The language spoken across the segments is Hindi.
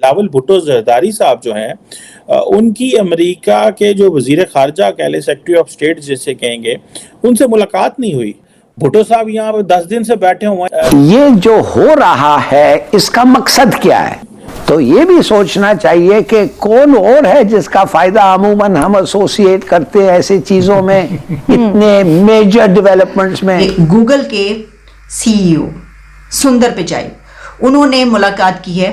बिलावल भुट्टो जरदारी साहब जो हैं उनकी अमेरिका के जो वजीर खारजा कह लें, सेक्रेटरी ऑफ स्टेट जिसे कहेंगे, उनसे मुलाकात नहीं हुई। भुट्टो साहब यहाँ पे 10 दिन से बैठे हुए हैं। ये जो हो रहा है इसका मकसद क्या है? तो ये भी सोचना चाहिए कि कौन और है जिसका फायदा अमूमन हम एसोसिएट करते हैं ऐसी चीजों में, इतने मेजर डेवलपमेंट्स में। गूगल के सीईओ सुंदर पिचाई, उन्होंने मुलाकात की है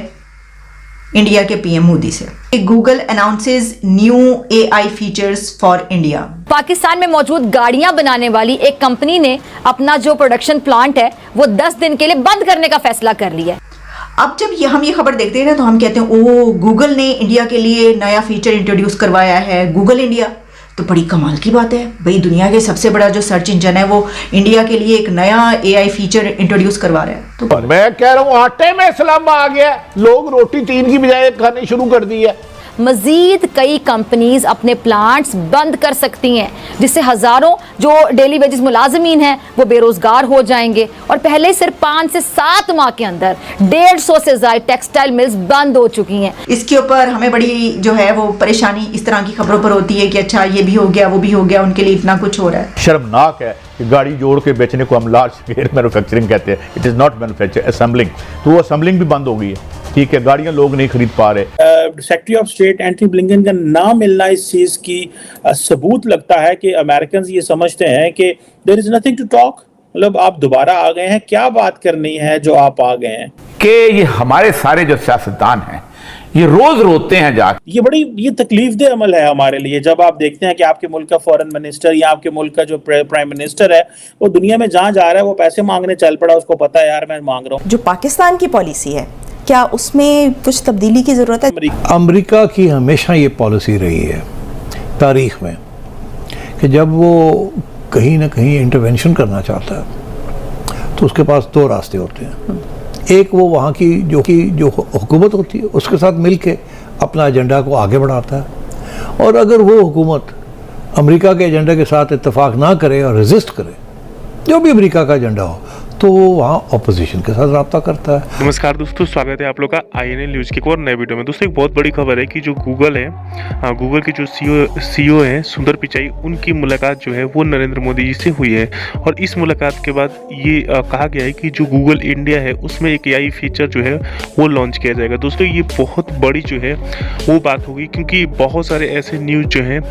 इंडिया के पीएम मोदी से। Google announces new AI features for India. Pakistan में मौजूद गाड़ियां बनाने वाली एक कंपनी ने अपना जो प्रोडक्शन प्लांट है वो 10 दिन के लिए बंद करने का फैसला कर लिया है। अब जब हम ये खबर देखते हैं ना तो हम कहते हैं ओ गूगल ने इंडिया के लिए नया फीचर इंट्रोड्यूस करवाया है, गूगल इंडिया। तो बड़ी कमाल की बात है भाई, दुनिया के सबसे बड़ा जो सर्च इंजन है वो इंडिया के लिए एक नया एआई फीचर इंट्रोड्यूस करवा रहा है। तो मैं कह रहा हूँ आटे में इस्लाम आ गया, लोग रोटी 3 की बजाय खाने शुरू कर दी है। मजीद कई कंपनीज अपने प्लांट्स बंद कर सकती हैं, जिससे हजारों जो डेली वेजेस मुलाजमीन हैं वो बेरोजगार हो जाएंगे। और पहले सिर्फ 5 से 7 माह के अंदर 150 से ज्यादा टेक्सटाइल मिल्स बंद हो चुकी हैं। इसके ऊपर हमें बड़ी जो है वो परेशानी इस तरह की खबरों पर होती है कि अच्छा ये भी हो गया वो भी हो गया, उनके लिए इतना कुछ हो रहा है। शर्मनाक है कि गाड़ी जोड़ के बेचने को हम लार्ज स्केल मैन्युफैक्चरिंग कहते हैं। It is not manufacture, assembling. तो वो असेंबलिंग भी बंद हो गई है, ठीक है, गाड़ियां लोग नहीं खरीद पा रहे। Secretary of state Antony Blinken का ना मिलना इस चीज की सबूत लगता है कि अमेरिकन ये समझते हैं कि there is nothing to talk, मतलब आप दोबारा आ गए हैं, क्या बात करनी है जो आप आ गए हैं। कि ये हमारे सारे जो सियासतदान हैं ये रोज रोते हैं जाके। ये तकलीफ दे अमल है हमारे लिए जब आप देखते हैं कि आपके मुल्क का फॉरेन मिनिस्टर या आपके मुल्क का जो प्राइम मिनिस्टर है वो दुनिया में जहां जा रहा है वो पैसे मांगने चल पड़ा, उसको पता है यार मैं मांग रहा हूँ। जो पाकिस्तान की पॉलिसी है क्या उसमें कुछ तब्दीली की जरूरत है? अमेरिका की हमेशा ये पॉलिसी रही है तारीख में कि जब वो कहीं ना कहीं इंटरवेंशन करना चाहता है तो उसके पास 2 रास्ते होते हैं। एक वो वहाँ की जो हुकूमत होती है उसके साथ मिलके अपना एजेंडा को आगे बढ़ाता है, और अगर वो हुकूमत अमेरिका के एजेंडा के साथ इत्तेफाक ना करे और रेजिस्ट करे, जो भी अमेरिका का एजेंडा हो, तो वो वहाँ अपोजिशन के साथ रब्ता करता है। नमस्कार दोस्तों, स्वागत है आप लोग का INL न्यूज़ की एक और नए वीडियो में। दोस्तों एक बहुत बड़ी खबर है कि जो गूगल है, गूगल के जो CEO हैं सुंदर पिचाई, उनकी मुलाकात जो है वो नरेंद्र मोदी जी से हुई है। और इस मुलाकात के बाद ये कहा गया है कि जो गूगल इंडिया है उसमें एक AI फीचर जो है वो लॉन्च किया जाएगा। दोस्तों ये बहुत बड़ी जो है वो बात होगी, क्योंकि बहुत सारे ऐसे न्यूज़ जो हैं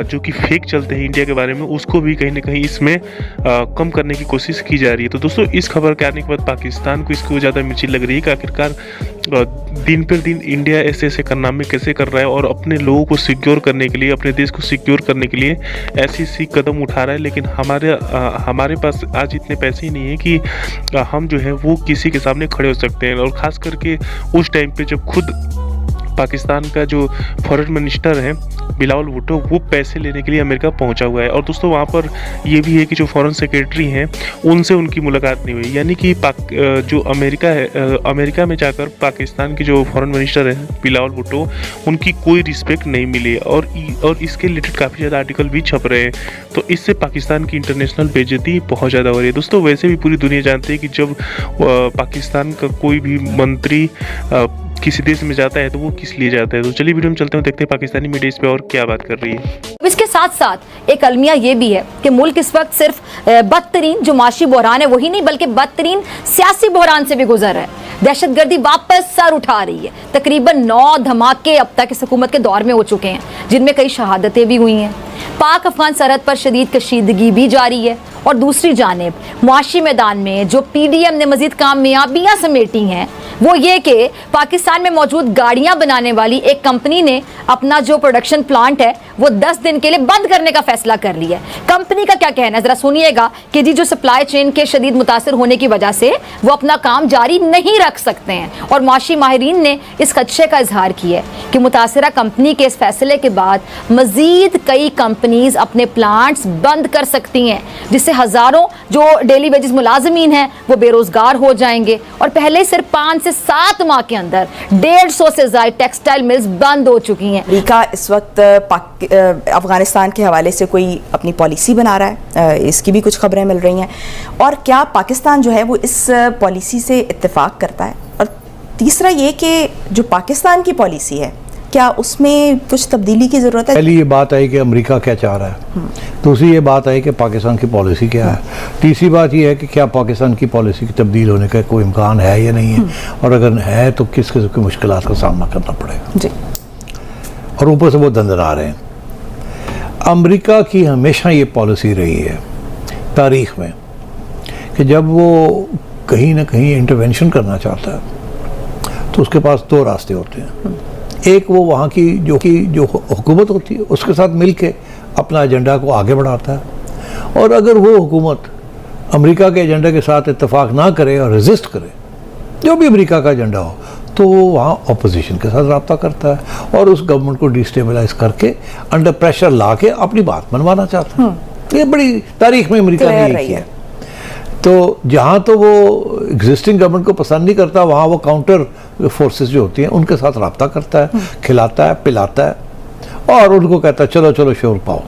जो कि फेक चलते हैं इंडिया के बारे में, उसको भी कहीं ना कहीं इसमें कम करने की कोशिश की जा रही है। तो दोस्तों इस खबर के आने के बाद पाकिस्तान को इसको ज़्यादा मिर्ची लग रही है कि आखिरकार दिन पर दिन इंडिया ऐसे कारनामे कैसे कर रहा है और अपने लोगों को सिक्योर करने के लिए, अपने देश को सिक्योर करने के लिए ऐसी कदम उठा रहा है। लेकिन हमारे पास आज इतने पैसे ही नहीं है कि हम जो है वो किसी के सामने खड़े हो सकते हैं। और ख़ास करके उस टाइम पे जब खुद पाकिस्तान का जो फॉरेन मिनिस्टर है बिलावल भुट्टो वो पैसे लेने के लिए अमेरिका पहुंचा हुआ है। और दोस्तों वहाँ पर ये भी है कि जो फॉरेन सेक्रेटरी हैं उनसे उनकी मुलाकात नहीं हुई, यानी कि जो अमेरिका है, अमेरिका में जाकर पाकिस्तान के जो फॉरेन मिनिस्टर है बिलावल भुट्टो, उनकी कोई रिस्पेक्ट नहीं मिली। और इसके रिलेटेड काफ़ी ज़्यादा आर्टिकल भी छप रहे हैं। तो इससे पाकिस्तान की इंटरनेशनल बेइज्जती बहुत ज़्यादा हो रही है। दोस्तों वैसे भी पूरी दुनिया जानती है कि जब पाकिस्तान का कोई भी मंत्री किसी देश में जाता है तो वो किस लिए जाता है। तो चलिए वीडियो में चलते हैं, देखते हैं पाकिस्तानी मीडिया इस पे और क्या बात कर रही है। इसके साथ साथ एक अलमिया ये भी है कि मुल्क इस वक्त सिर्फ बदतरीन जो माशी बहरान है वही नहीं बल्कि बदतरीन सियासी बहरान से भी गुजर रहा है। दहशतगर्दी वापस सर उठा रही है। तकरीबन 9 धमाके अब तक इस हुकूमत के दौर में हो चुके हैं, जिनमें कई शहादतें भी हुई हैं। पाक अफगान सरहद पर शदीद कशीदगी भी जारी है। और दूसरी जानिब मुआशी मैदान में जो PDM ने मजीद कामयाबियां समेटी हैं वो ये कि पाकिस्तान में मौजूद गाड़ियां बनाने वाली एक कंपनी ने अपना जो प्रोडक्शन प्लांट है वो 10 दिन के लिए बंद करने का फैसला कर लिया है। कंपनी का क्या कहना है जरा सुनिएगा कि जी जो सप्लाई चेन के शदीद मुतासर होने की वजह से वो अपना काम जारी नहीं रख सकते हैं। और मुआशी माहिरीन ने इस खदशे का इजहार किया है कि मुतासरा कंपनी के इस फैसले के बाद मजीद कई कंपनीज अपने प्लांट्स बंद कर सकती हैं, जिससे हजारों जो डेली वेजेस मुलाजमीन हैं वो बेरोजगार हो जाएंगे। और पहले सिर्फ 5 से 7 माह के अंदर 150 से ज्यादा टेक्सटाइल मिल्स बंद हो चुकी हैं। अमेरिका इस वक्त अफगानिस्तान के हवाले से कोई अपनी पॉलिसी बना रहा है, इसकी भी कुछ खबरें मिल रही हैं। और क्या पाकिस्तान जो है वो इस पॉलिसी से इत्तेफाक करता है? और तीसरा ये कि जो पाकिस्तान की पॉलिसी है, क्या उसमें कुछ तब्दीली की ज़रूरत है? पहली ये बात आई कि अमेरिका क्या चाह रहा है, दूसरी ये बात आई कि पाकिस्तान की पॉलिसी क्या है, तीसरी बात ये है कि क्या पाकिस्तान की पॉलिसी की तब्दील होने का कोई इम्कान है या नहीं है, और अगर है तो किस किस्म की मुश्किलात का सामना करना पड़ेगा जी। और ऊपर से वो दंदर आ रहे हैं। अमेरिका की हमेशा ये पॉलिसी रही है तारीख में कि जब वो कहीं ना कहीं इंटरवेंशन करना चाहता है तो उसके पास दो रास्ते होते हैं। एक वो वहाँ की जो हुकूमत होती है उसके साथ मिलके अपना एजेंडा को आगे बढ़ाता है, और अगर वो हुकूमत अमेरिका के एजेंडा के साथ इत्तेफाक ना करे और रेजिस्ट करे, जो भी अमेरिका का एजेंडा हो, तो वो वहाँ अपोजिशन के साथ रब्ता करता है और उस गवर्नमेंट को डिस्टेबलाइज करके अंडर प्रेशर ला के अपनी बात मनवाना चाहता है। ये बड़ी तारीख में अमेरिका ने यही किया है। तो जहाँ तो वो एग्जिस्टिंग गवर्नमेंट को पसंद नहीं करता, वहाँ वो काउंटर फोर्सेस जो होती हैं उनके साथ रब्ता करता है, खिलाता है, पिलाता है और उनको कहता है चलो चलो शोर पाओ।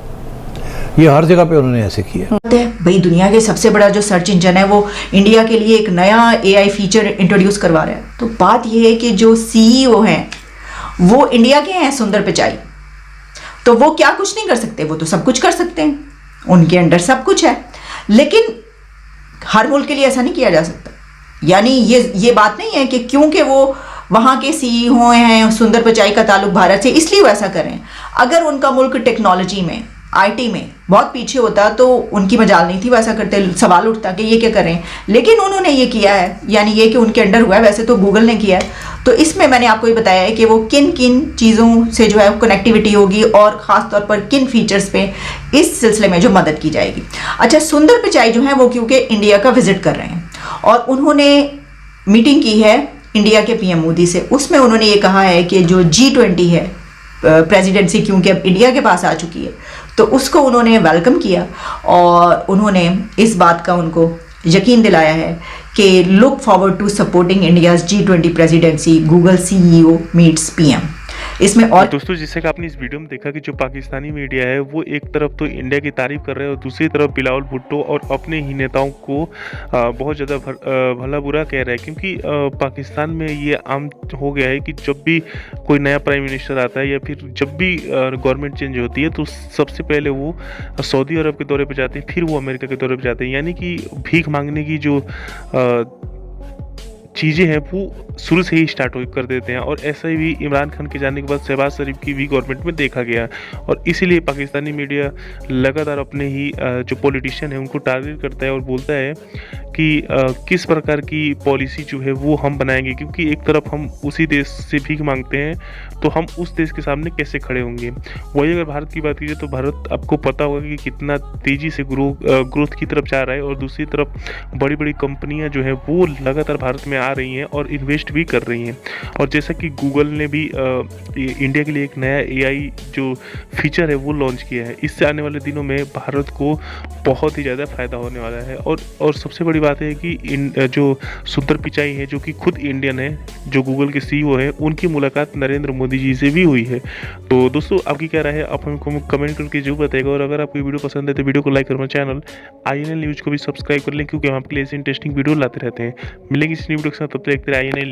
ये हर जगह पे उन्होंने ऐसे किया। भाई दुनिया के सबसे बड़ा जो सर्च इंजन है वो इंडिया के लिए एक नया AI फीचर इंट्रोड्यूस करवा रहा है। तो बात ये है कि जो CEO हैं वो इंडिया के हैं, सुंदर पिचाई, तो वो क्या कुछ नहीं कर सकते? वो तो सब कुछ कर सकते हैं, उनके अंडर सब कुछ है। लेकिन हर मुल्क के लिए ऐसा नहीं किया जा सकता। यानी ये बात नहीं है कि क्योंकि वो वहाँ के CEO हैं, सुंदर पिचाई का ताल्लुक भारत से, इसलिए वो ऐसा करें। अगर उनका मुल्क टेक्नोलॉजी में, IT में बहुत पीछे होता तो उनकी मजाल नहीं थी वो ऐसा करते, सवाल उठता कि ये क्या करें। लेकिन उन्होंने ये किया है, यानी ये कि उनके अंडर हुआ है। वैसे तो गूगल ने किया है। तो इसमें मैंने आपको ये बताया है कि वो किन किन चीज़ों से जो है कनेक्टिविटी होगी और ख़ास तौर पर किन फीचर्स पे इस सिलसिले में जो मदद की जाएगी। अच्छा, सुंदर पिचाई जो है वो क्योंकि इंडिया का विजिट कर रहे हैं और उन्होंने मीटिंग की है इंडिया के PM मोदी से। उसमें उन्होंने ये कहा है कि जो G20 है प्रेसिडेंसी, क्योंकि अब इंडिया के पास आ चुकी है, तो उसको उन्होंने वेलकम किया और उन्होंने इस बात का उनको यकीन दिलाया है कि look forward to supporting India's G20 presidency, Google CEO meets PM। इसमें और दोस्तों, जैसे कि आपने इस वीडियो में देखा कि जो पाकिस्तानी मीडिया है वो एक तरफ तो इंडिया की तारीफ कर रहे हैं और दूसरी तरफ बिलावल भुट्टो और अपने ही नेताओं को बहुत ज़्यादा भला बुरा कह रहा है। क्योंकि पाकिस्तान में ये आम हो गया है कि जब भी कोई नया प्राइम मिनिस्टर आता है या फिर जब भी गवर्नमेंट चेंज होती है तो सबसे पहले वो सऊदी अरब के दौरे पर जाते हैं, फिर वो अमेरिका के दौरे पर जाते हैं। यानी कि भीख मांगने की जो चीज़ें हैं वो शुरू से ही स्टार्ट कर देते हैं। और ऐसा ही भी इमरान खान के जाने के बाद शहबाज शरीफ की भी गवर्नमेंट में देखा गया। और इसीलिए पाकिस्तानी मीडिया लगातार अपने ही जो पॉलिटिशियन है उनको टारगेट करता है और बोलता है कि किस प्रकार की पॉलिसी जो है वो हम बनाएंगे। क्योंकि एक तरफ हम उसी देश से भीख मांगते हैं तो हम उस देश के सामने कैसे खड़े होंगे। वही अगर भारत की बात कीजिए तो भारत आपको पता होगा कि कितना तेज़ी से ग्रोथ की तरफ जा रहा है और दूसरी तरफ बड़ी बड़ी कंपनियां जो है वो लगातार भारत में आ रही हैं और इन्वेस्ट भी कर रही हैं। और जैसा कि गूगल ने भी इंडिया के लिए एक नया AI जो फीचर है वो लॉन्च किया है। इससे आने वाले दिनों में भारत को बहुत ही ज़्यादा फ़ायदा होने वाला है। और सबसे बड़ी बात है कि जो सुंदर पिचाई है जो कि खुद इंडियन है, जो गूगल के CEO है, उनकी मुलाकात नरेंद्र मोदी जी से भी हुई है। तो दोस्तों, आपकी क्या राय है आप हमको कमेंट करके जरूर बताइएगा। और अगर आपको वीडियो पसंद है तो वीडियो को लाइक करो, चैनल INL न्यूज़ को भी सब्सक्राइब कर लें क्योंकि हम आपके लिए ऐसे इंटरेस्टिंग वीडियो लाते रहते हैं। मिलेंगे इस वीडियो के साथ, तब तक देखते रहिए INL न्यूज़।